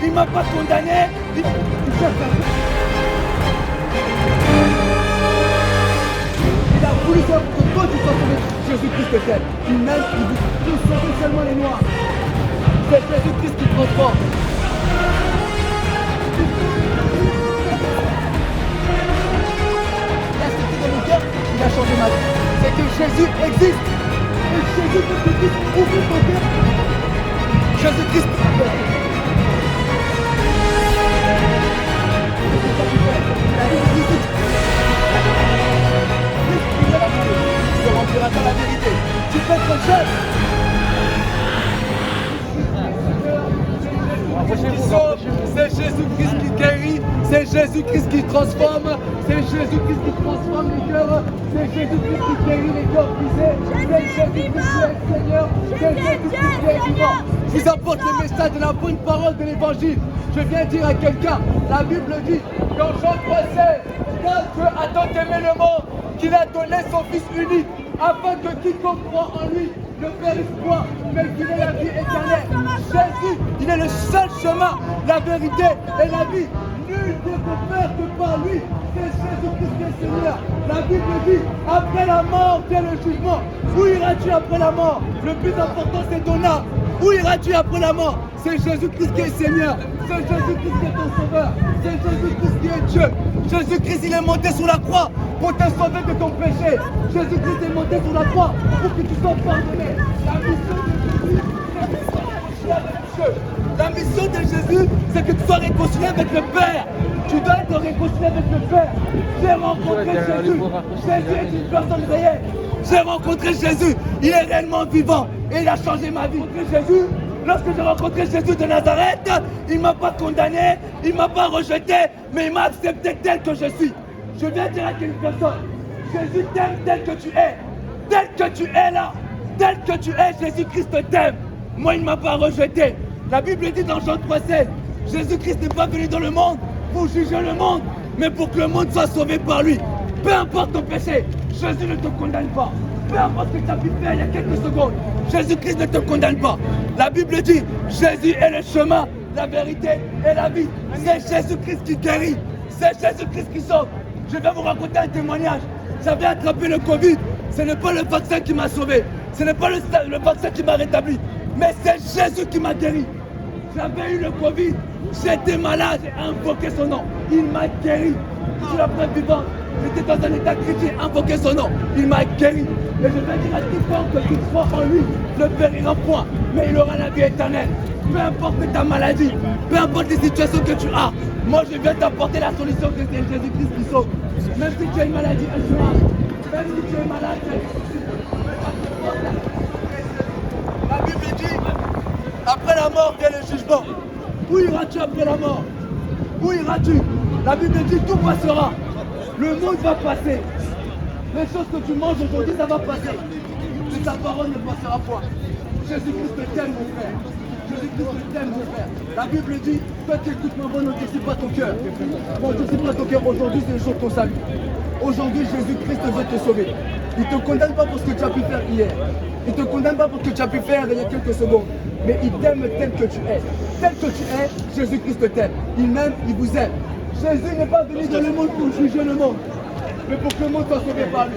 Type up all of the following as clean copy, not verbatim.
il m'a pas condamné. Il a voulu faire que toi tu sois sauvé. Jésus-Christ t'aime. Il m'aime, il veut sauver seulement les noirs. C'est Jésus-Christ qui transforme. Il a accepté dans mon cœur, il a changé ma vie. C'est que Jésus existe. Et Jésus peut te dire, ouvre ton cœur. Jésus-Christ. Tu te rempliras dans la vérité. Tu peux être jeune. C'est Jésus-Christ qui guérit, c'est Jésus-Christ qui transforme, c'est Jésus-Christ qui transforme les cœurs, c'est Jésus-Christ qui guérit les cœurs brisés, c'est Jésus-Christ qui est Seigneur, c'est Jésus-Christ qui est vivant. Je vous apporte le message de la bonne parole de l'évangile. Je viens dire à quelqu'un, la Bible dit, dans Jean 3,16, car Dieu a tant aimé le monde qu'il a donné son Fils unique, afin que quiconque croit en lui ne périsse point, mais qu'il ait la vie éternelle. Jésus, il est le seul chemin, la vérité et la vie. Nul ne peut faire que par lui. C'est Jésus-Christ qui est Seigneur. La Bible dit, après la mort vient le jugement. Où iras-tu après la mort? Le plus important c'est ton âme. Où iras-tu après la mort? C'est Jésus-Christ qui est Seigneur. C'est Jésus-Christ qui est ton sauveur. C'est Jésus-Christ qui est Dieu. Jésus-Christ, il est monté sur la croix pour te sauver de ton péché. Jésus-Christ est monté sur la croix pour que tu sois pardonné. La mission de Jésus, c'est que tu sois réconcilié avec le Père. Tu dois être réconcilié avec le Père. J'ai rencontré Jésus. Jésus est une personne réelle. J'ai rencontré Jésus. Il est réellement vivant et il a changé ma vie. Jésus, lorsque j'ai rencontré Jésus de Nazareth, il ne m'a pas condamné, il ne m'a pas rejeté, mais il m'a accepté tel que je suis. Je viens dire à une personne, Jésus t'aime tel que tu es. Tel que tu es là, tel que tu es, Jésus-Christ t'aime. Moi, il ne m'a pas rejeté. La Bible dit dans Jean 3,16, Jésus-Christ n'est pas venu dans le monde pour juger le monde, mais pour que le monde soit sauvé par lui. Peu importe ton péché, Jésus ne te condamne pas. Peu importe ce que tu as pu faire il y a quelques secondes, Jésus-Christ ne te condamne pas. La Bible dit, Jésus est le chemin, la vérité et la vie. C'est Jésus-Christ qui guérit. C'est Jésus-Christ qui sauve. Je vais vous raconter un témoignage. J'avais attrapé le Covid. Ce n'est pas le vaccin qui m'a sauvé. Ce n'est pas le vaccin qui m'a rétabli. Mais c'est Jésus qui m'a guéri. J'avais eu le Covid. J'étais malade. J'ai invoqué son nom. Il m'a guéri. Je suis la preuve vivante. J'étais dans un état critique. J'ai invoqué son nom. Il m'a guéri. Et je vais dire à quiconque qui croit en lui ne périra point. Mais il aura la vie éternelle. Peu importe ta maladie. Peu importe les situations que tu as. Moi, je viens t'apporter la solution que c'est Jésus-Christ qui sauve. Même si tu as une maladie incurable. Même si tu es malade, la Bible dit, après la mort vient le jugement. Où iras-tu après la mort? Où iras-tu? La Bible dit, tout passera. Le monde va passer. Les choses que tu manges aujourd'hui, ça va passer. Mais ta parole ne passera pas. Jésus-Christ t'aime, mon frère. Jésus-Christ t'aime, mon frère. La Bible dit, toi qui écoutes ma voix, n'endurcis pas ton cœur. N'endurcis pas ton cœur. Aujourd'hui, c'est le jour de ton salut. Aujourd'hui, Jésus-Christ veut te sauver. Il ne te condamne pas pour ce que tu as pu faire hier. Il ne te condamne pas pour ce que tu as pu faire il y a quelques secondes. Mais il t'aime tel que tu es. Tel que tu es, Jésus-Christ t'aime. Il m'aime, il vous aime. Jésus n'est pas venu dans le monde pour juger le monde, mais pour que le monde soit sauvé par lui.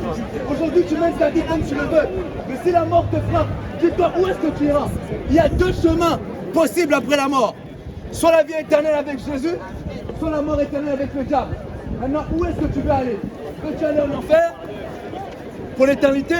Aujourd'hui, tu mènes ta vie comme tu le veux. Mais si la mort te frappe, dis-toi où est-ce que tu iras? Il y a deux chemins possibles après la mort. Soit la vie éternelle avec Jésus, soit la mort éternelle avec le diable. Maintenant, où est-ce que tu veux aller? Veux-tu aller en enfer pour l'éternité?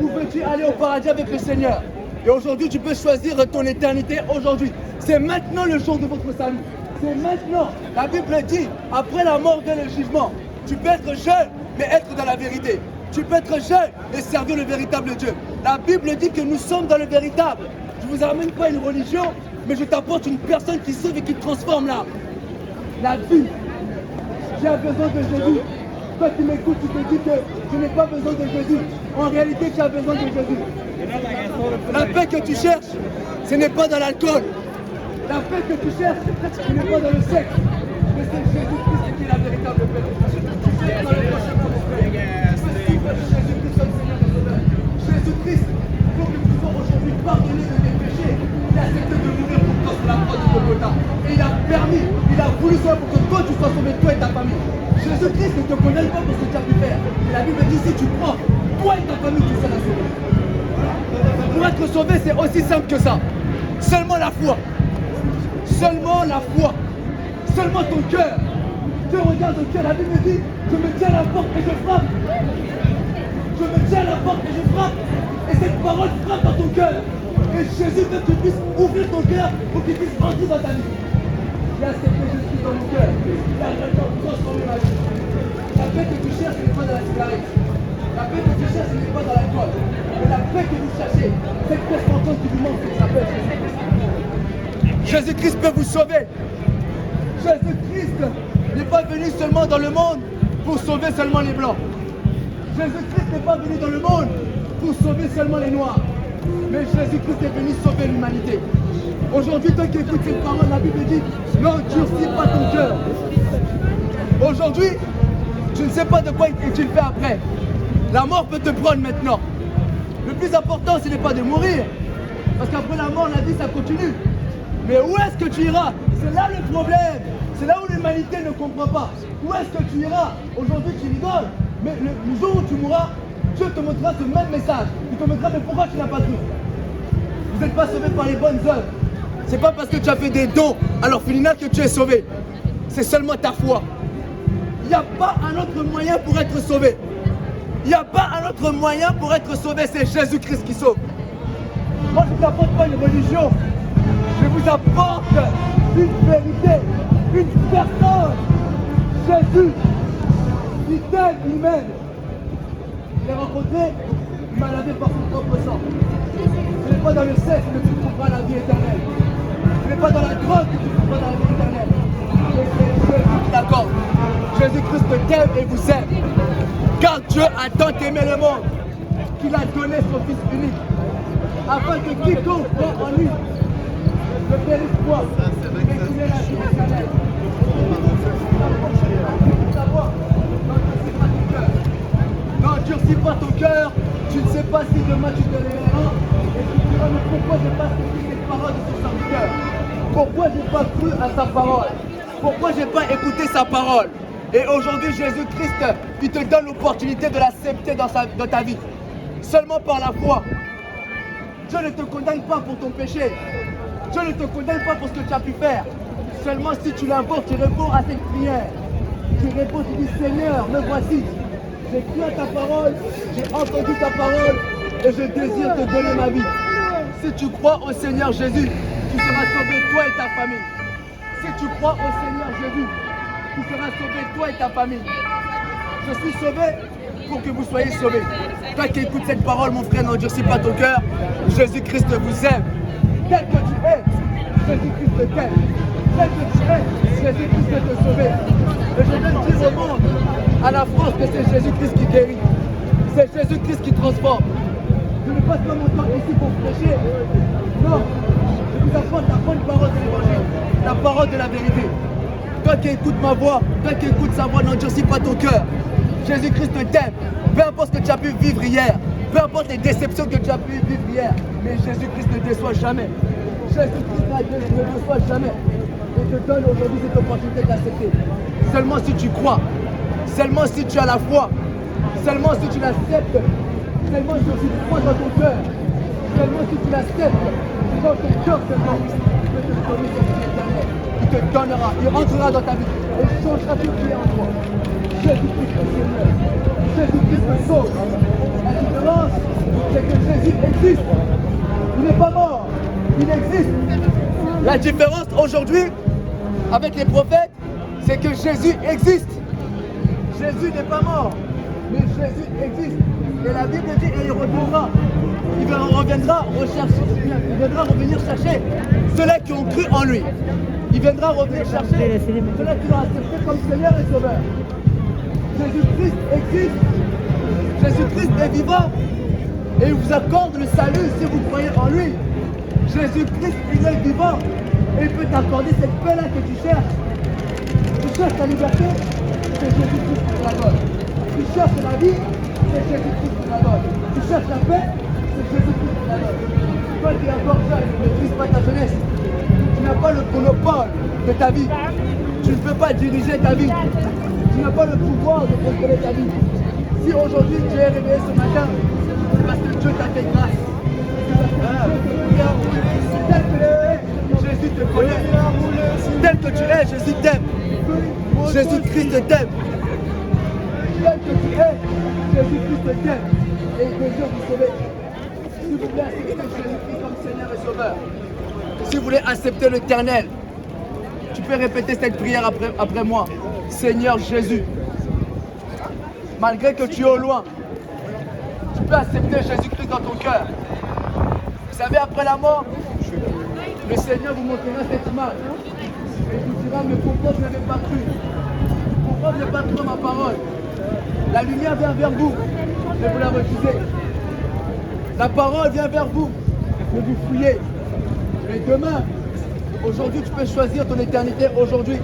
Ou veux-tu aller au paradis avec le Seigneur? Et aujourd'hui, tu peux choisir ton éternité aujourd'hui. C'est maintenant le jour de votre salut. C'est maintenant. La Bible dit, après la mort vient le jugement. Tu peux être jeune, mais être dans la vérité. Tu peux être jeune et servir le véritable Dieu. La Bible dit que nous sommes dans le véritable. Je ne vous amène pas une religion, mais je t'apporte une personne qui sauve et qui transforme l'âme. La vie. Tu as besoin de Jésus. Toi qui m'écoutes, tu te dis que je n'ai pas besoin de Jésus. En réalité, tu as besoin de Jésus. La paix que tu cherches, ce n'est pas dans l'alcool. La paix que tu cherches, ce n'est pas dans le sexe. Mais c'est Jésus-Christ qui est la véritable paix. Tu sais dans le prochain moment, Jésus-Christ comme Seigneur et Sauveur. Jésus-Christ, il faut que tu sois aujourd'hui pardonné de tes péchés. Il a accepté de mourir pour toi. la croix de Golgotha. Et il a permis, il a voulu cela pour que toi tu sois sauvé, toi et ta famille. Jésus-Christ ne te condamne pas pour ce que tu as pu faire. Et la Bible dit si tu crois, toi et ta famille tu seras sauvé. Pour être sauvé, c'est aussi simple que ça. Seulement la foi. Seulement la foi. Seulement ton cœur. Tu regardes ton cœur, la Bible dit, je me tiens à la porte et je frappe. Je me tiens à la porte et je frappe. Et cette parole frappe dans ton cœur. Et Jésus veut que tu puisses ouvrir ton cœur pour qu'il puisse entrer dans ta vie. Il y a accepté Jésus dans mon cœur. Il a vraiment transformé ma vie. La paix que tu cherches, ce n'est pas dans la cigarette. La paix que tu cherches, ce n'est pas dans l'alcool. Mais la paix que vous cherchez, cette paix contente qui vous manque, c'est s'appelle Jésus-Christ. Jésus-Christ peut vous sauver. Jésus-Christ n'est pas venu seulement dans le monde pour sauver seulement les blancs. Jésus-Christ n'est pas venu dans le monde pour sauver seulement les noirs. Mais Jésus-Christ est venu sauver l'humanité. Aujourd'hui, toi qui écoutes cette parole, la Bible dit, n'endurcis pas ton cœur. Aujourd'hui, tu ne sais pas de quoi tu le fais après. La mort peut te prendre maintenant. Le plus important, ce n'est pas de mourir. Parce qu'après la mort, la vie, ça continue. Mais où est-ce que tu iras? C'est là le problème. C'est là où l'humanité ne comprend pas. Où est-ce que tu iras? Aujourd'hui, tu rigoles. Mais le jour où tu mourras, Dieu te montrera ce même message. Il te montrera, mais pourquoi tu n'as pas cru? Vous n'êtes pas sauvé par les bonnes œuvres. C'est pas parce que tu as fait des dons à l'orphelinat que tu es sauvé. C'est seulement ta foi. Il n'y a pas un autre moyen pour être sauvé. Il n'y a pas un autre moyen pour être sauvé. C'est Jésus-Christ qui sauve. Moi, je ne vous apporte pas une religion. Je vous apporte une vérité, une personne. Jésus, qui t'aime, il m'aime. Je l'ai rencontré, il m'a lavé par son propre sang. Ce n'est pas dans le sexe que tu trouveras la vie éternelle. Ce n'est pas dans la drogue que tu trouveras la vie éternelle. C'est Jésus qui l'accorde. Jésus-Christ t'aime et vous aime. Car Dieu a tant aimé le monde qu'il a donné son Fils unique, afin que quiconque croit en lui ne périsse point, mais qu'il ait la vie éternelle. N'endurcis pas ton cœur, tu ne sais pas si demain tu te réveilleras et tu te diras mais pourquoi j'ai pas suivi les paroles de son serviteur? Pourquoi j'ai pas cru à sa parole? Pourquoi j'ai pas écouté sa parole? Et aujourd'hui Jésus-Christ, il te donne l'opportunité de l'accepter dans ta vie. Seulement par la foi. Dieu ne te condamne pas pour ton péché. Dieu ne te condamne pas pour ce que tu as pu faire. Seulement si tu l'invoques, tu réponds à cette prière. Tu réponds, tu dis Seigneur, me voici. J'ai cru à ta parole, j'ai entendu ta parole et je désire te donner ma vie. Si tu crois au Seigneur Jésus, tu seras sauvé toi et ta famille. Si tu crois au Seigneur Jésus, tu seras sauvé toi et ta famille. Je suis sauvé pour que vous soyez sauvés. Toi qui écoutes cette parole, mon frère, n'endurcis pas ton cœur. Jésus-Christ vous aime. Tel que tu es, Jésus-Christ t'aime. Tel que tu es, Jésus-Christ veut te sauver. Et je veux dire au monde, à la France, que c'est Jésus-Christ qui guérit. C'est Jésus-Christ qui transforme. Je ne passe pas mon temps ici pour prêcher. Non, je vous apporte la bonne parole de l'évangile, la parole de la vérité. Toi qui écoutes ma voix, toi qui écoutes sa voix, n'endurcis pas ton cœur. Jésus-Christ t'aime. Peu importe ce que tu as pu vivre hier, peu importe les déceptions que tu as pu vivre hier, mais Jésus-Christ ne déçoit jamais. Jésus-Christ ne déçoit jamais. Et te donne aujourd'hui cette opportunité d'accepter. Seulement si tu crois, seulement si tu as la foi, seulement si tu l'acceptes, seulement si tu crois dans ton cœur, seulement si tu l'acceptes dans ton cœur seulement, il peut te donner cette vie éternelle. Il te donnera, il rentrera dans ta vie et changera tout qui est en toi. Jésus-Christ est Seigneur. Jésus-Christ me sauve. La différence, c'est que Jésus existe. Il n'est pas mort, il existe. La différence aujourd'hui avec les prophètes, c'est que Jésus existe. Jésus n'est pas mort, mais Jésus existe. Et la Bible dit, et il reviendra. Il reviendra rechercher, il viendra revenir chercher ceux-là qui ont cru en lui. Il viendra revenir chercher ceux-là qui l'ont accepté comme Seigneur et Sauveur. Jésus-Christ existe. Jésus-Christ est vivant. Et il vous accorde le salut si vous croyez en lui. Jésus-Christ, il est vivant. Et il peut t'accorder cette paix-là que tu cherches. Tu cherches la liberté, c'est Jésus-Christ qui te la donne. Tu cherches la vie, c'est Jésus-Christ qui te la donne. Tu cherches la paix, c'est Jésus-Christ qui te la donne. Toi qui es encore jeune, ne maîtrise pas ta jeunesse. Tu Tu n'as pas le monopole de ta vie. Tu ne peux pas diriger ta vie. Tu n'as pas le pouvoir de contrôler ta vie. Si aujourd'hui tu es réveillé ce matin, c'est parce que Dieu t'a fait grâce. Tel que tu es, Jésus te connaît. Tel que tu es, Jésus t'aime. Jésus-Christ t'aime. Tel que tu es, Jésus-Christ t'aime. Et il désire vous sauver. S'il vous plaît, acceptez Jésus-Christ comme Seigneur et Sauveur. Si vous voulez accepter l'Éternel, tu peux répéter cette prière après moi. Seigneur Jésus, malgré que tu es au loin, tu peux accepter Jésus-Christ dans ton cœur. Vous savez, après la mort, le Seigneur vous montrera cette image. Et il vous dira, mais pourquoi vous n'avez pas cru? Pourquoi vous n'avez pas cru dans ma parole? La lumière vient vers vous, mais vous la refusez. La parole vient vers vous, mais vous fouillez. Mais demain, aujourd'hui, tu peux choisir ton éternité aujourd'hui.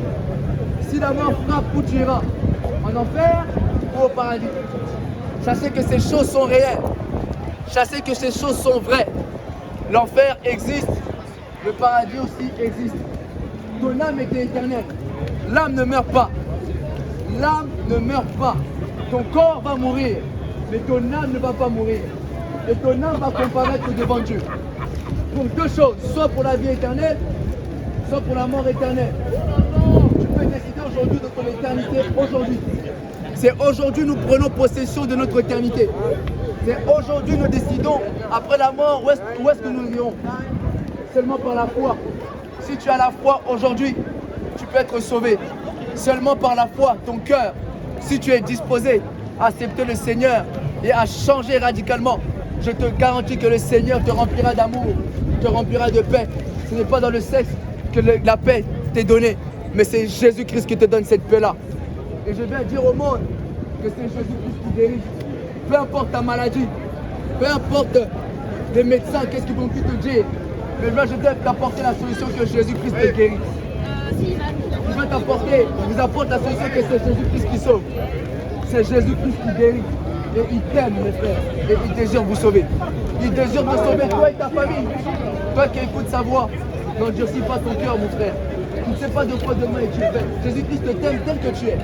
Si la mort frappe, où tu iras? En enfer ou au paradis? Sachez que ces choses sont réelles. Sachez que ces choses sont vraies. L'enfer existe. Le paradis aussi existe. Ton âme est éternelle. L'âme ne meurt pas. L'âme ne meurt pas. Ton corps va mourir, mais ton âme ne va pas mourir. Et ton âme va comparaître devant Dieu. Pour deux choses, soit pour la vie éternelle, soit pour la mort éternelle. Tu peux décider aujourd'hui de ton éternité, aujourd'hui. C'est aujourd'hui nous prenons possession de notre éternité. C'est aujourd'hui nous décidons, après la mort, où est-ce que nous irons. Seulement par la foi. Si tu as la foi aujourd'hui, tu peux être sauvé. Seulement par la foi, ton cœur, si tu es disposé à accepter le Seigneur et à changer radicalement, je te garantis que le Seigneur te remplira d'amour, te remplira de paix. Ce n'est pas dans le sexe que la paix t'est donnée, mais c'est Jésus-Christ qui te donne cette paix-là. Et je viens dire au monde que c'est Jésus-Christ qui guérit. Peu importe ta maladie, peu importe les médecins, qu'est-ce qu'ils vont te dire. Mais moi, je dois t'apporter la solution que Jésus-Christ te guérit. Je vais t'apporter, je vous apporte la solution que c'est Jésus-Christ qui sauve. C'est Jésus-Christ qui guérit. Et il t'aime, mes frères. Et il désire vous sauver. Il désire te sauver, toi et ta famille. Toi qui écoutes sa voix, n'endurcis pas ton cœur, mon frère. Tu ne sais pas de quoi demain es-tu fait. Jésus-Christ te t'aime tel que tu es.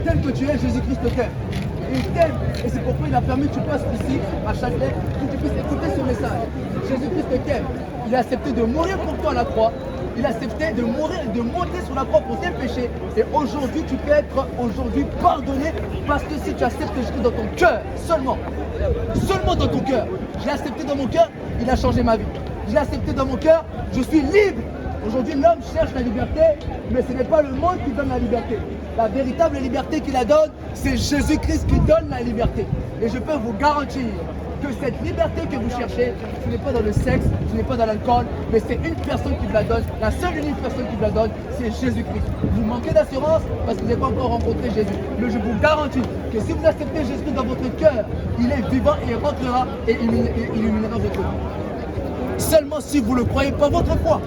Tel que tu es, Jésus-Christ te t'aime. Il t'aime. Et c'est pourquoi il a permis que tu passes ici, à Châtelet, pour que tu puisses écouter ce message. Jésus-Christ te t'aime. Il a accepté de mourir pour toi à la croix. Il a accepté de mourir, de monter sur la croix pour tes péchés. Et aujourd'hui, tu peux être aujourd'hui pardonné parce que si tu acceptes Jésus dans ton cœur, seulement dans ton cœur. Je l'ai accepté dans mon cœur, il a changé ma vie. Je l'ai accepté dans mon cœur, je suis libre. Aujourd'hui, l'homme cherche la liberté, mais ce n'est pas le monde qui donne la liberté. La véritable liberté qu'il la donne, c'est Jésus-Christ qui donne la liberté. Et je peux vous garantir que cette liberté que vous cherchez, ce n'est pas dans le sexe, ce n'est pas dans l'alcool, mais c'est une personne qui vous la donne. La seule unique personne qui vous la donne, c'est Jésus-Christ. Vous manquez d'assurance parce que vous n'avez pas encore rencontré Jésus. Mais je vous garantis que si vous acceptez Jésus dans votre cœur, il est vivant et il rentrera et illuminera votre vie. Seulement si vous le croyez par votre foi.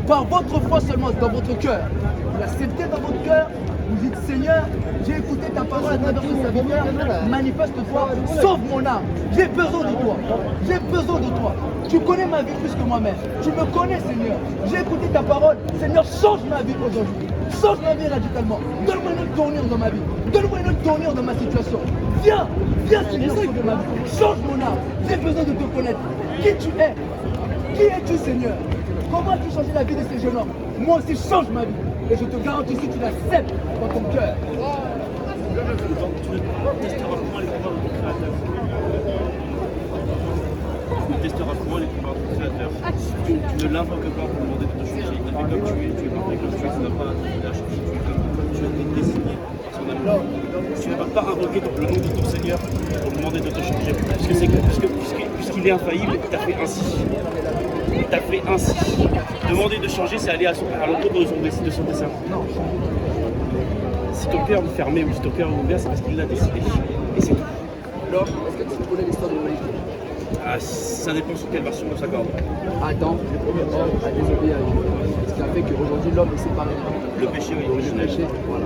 Par votre foi seulement dans votre cœur. Vous l'acceptez dans votre cœur. Vous dites, Seigneur, j'ai écouté ta parole à travers ce serviteur, manifeste-toi, sauve mon âme. J'ai besoin de toi. J'ai besoin de toi. Tu connais ma vie plus que moi-même. Tu me connais, Seigneur. J'ai écouté ta parole. Seigneur, change ma vie aujourd'hui. Change ma vie radicalement. Donne-moi une autre tournure dans ma vie. Donne-moi une autre tournure dans ma situation. Viens, Seigneur, sauve ma vie. Change mon âme. J'ai besoin de te connaître. Qui tu es? Qui es-tu, Seigneur? Comment as-tu changé la vie de ces jeunes hommes? Moi aussi, change ma vie. Et je te garantis, si tu l'acceptes dans ton cœur. Tu testeras comment les pouvoirs du Créateur. Tu ne l'invoques pas pour demander de te changer. Il t'a fait comme tu es parfait comme tu es, tu n'as pas à changer. Tu as été désigné par son amour. Tu ne vas pas invoquer le nom de ton Seigneur pour demander de te changer. Puisqu'il est infaillible, il t'a fait ainsi. Il t'a fait ainsi. Demander de changer, c'est aller à l'encontre de son dessein. Si ton cœur est fermé ou si ton cœur est ouvert, c'est parce qu'il l'a décidé. Et c'est tout. Alors, est-ce que tu connais l'histoire de Moïse? Ça dépend sur quelle version on s'accorde. Adam, le premier homme, a désobéi à Dieu. Ce qui a fait qu'aujourd'hui l'homme est séparé. Le péché, oui, originel. Le péché, voilà.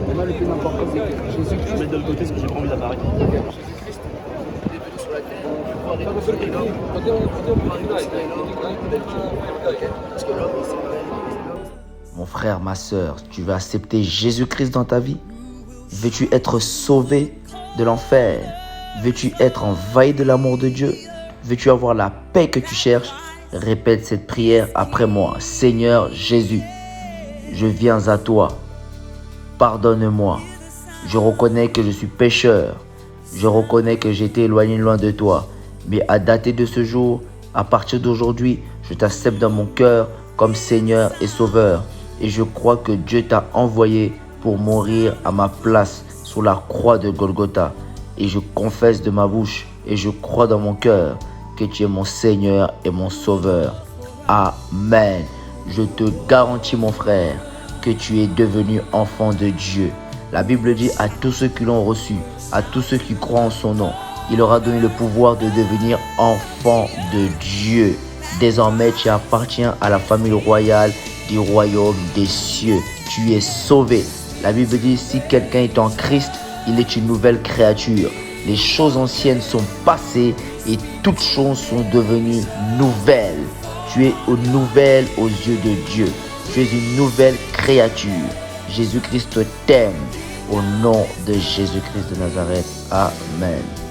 Maintenant, le plus important, c'est que Jésus-Christ. Je vais de l'autre côté parce que j'ai pas envie d'apparaître. Jésus-Christ est venu sur la terre pour pouvoir Mon frère, ma sœur, tu veux accepter Jésus-Christ dans ta vie? Veux-tu être sauvé de l'enfer? Veux-tu être envahi de l'amour de Dieu? Veux-tu avoir la paix que tu cherches? Répète cette prière après moi. Seigneur Jésus, je viens à toi. Pardonne-moi. Je reconnais que je suis pécheur. Je reconnais que j'ai été éloigné loin de toi. Mais à dater de ce jour, à partir d'aujourd'hui, je t'accepte dans mon cœur comme Seigneur et Sauveur. Et je crois que Dieu t'a envoyé pour mourir à ma place sur la croix de Golgotha. Et je confesse de ma bouche et je crois dans mon cœur que tu es mon Seigneur et mon Sauveur. Amen. Je te garantis, mon frère, que tu es devenu enfant de Dieu. La Bible dit à tous ceux qui l'ont reçu, à tous ceux qui croient en son nom, il aura donné le pouvoir de devenir enfant de Dieu. Désormais, tu appartiens à la famille royale du royaume des cieux. Tu es sauvé. La Bible dit, si quelqu'un est en Christ, il est une nouvelle créature. Les choses anciennes sont passées et toutes choses sont devenues nouvelles. Tu es une nouvelle aux yeux de Dieu. Tu es une nouvelle créature. Jésus-Christ t'aime. Au nom de Jésus-Christ de Nazareth. Amen.